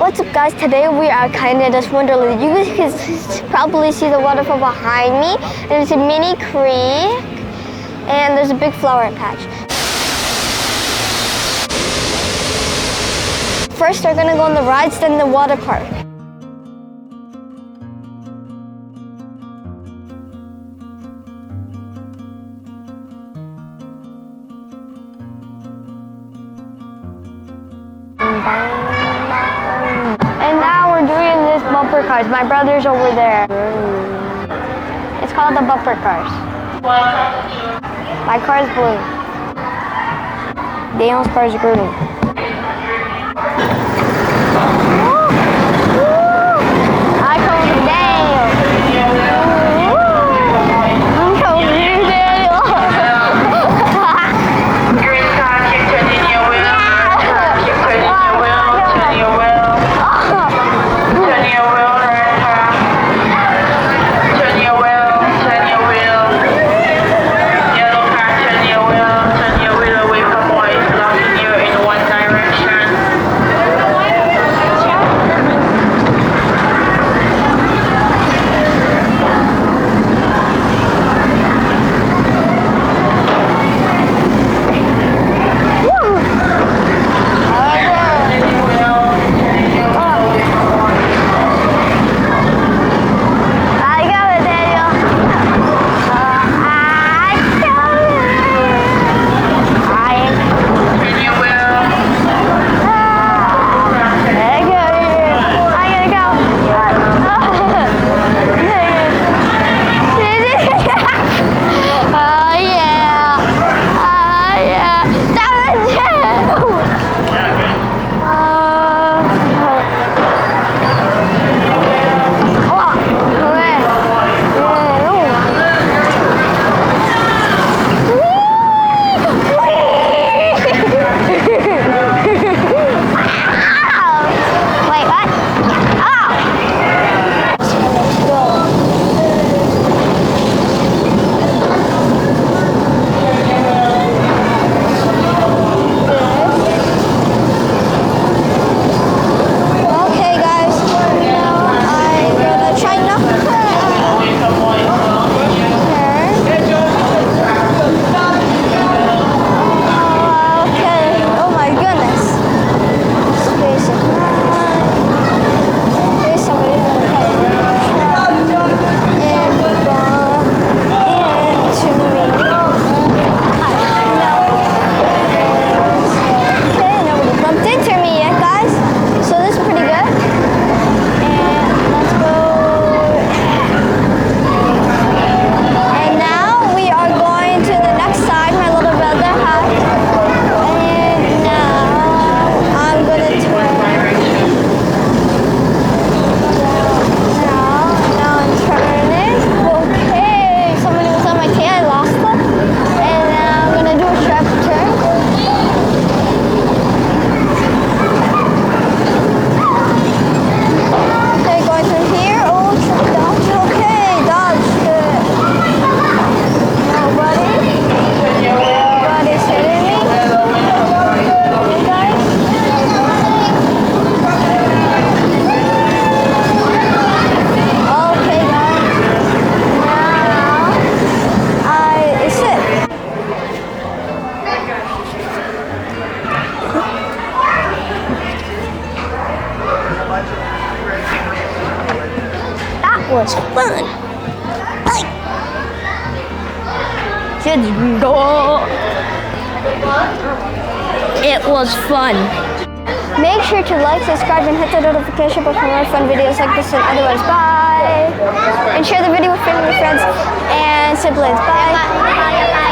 What's up, guys? Today we are Canada's Wonderland. You guys can probably see the waterfall behind me. There's a mini creek and there's a big flower patch. First we're gonna go on the rides, then the water park. And now we're doing this bumper cars. My brother's over there. It's called the bumper cars. My car is blue. Daniel's car is green. I come with Daniel. I'm coming with you, Daniel. Green car, keep turning your wheel. Keep turning your wheel. Turn your wheel. Turn your wheel, right car. Turn your wheel. Turn your wheel. Yellow car, turn your wheel. Turn your wheel away from what is blocking you in one direction. I got it, Daniel. Turn your wheel. Wait, what? Okay, guys. Now I'm gonna try not to Away from what is blocking you. Okay. Oh my goodness. Space is not. There's somebody gonna cut and bump into me. Okay, nobody bumped into me yet, guys. So this is pretty good. And let's go. And now we are going to the next side. My little brother has. And now I'm gonna turn. Now I'm turning. Okay, somebody was on my tail. I lost them. And now I'm gonna do a sharp turn. Okay, going through here. Oh, dodge. Okay, dodge. Good. Nobody. Nobody's hitting me. Okay, guys. Okay, guys. Now it's it. That was fun. Kids go. It was fun. Make sure to like, subscribe, and hit the notification bell for more fun videos like this and other ones. Bye. And share the video with family, friends, and siblings. Bye.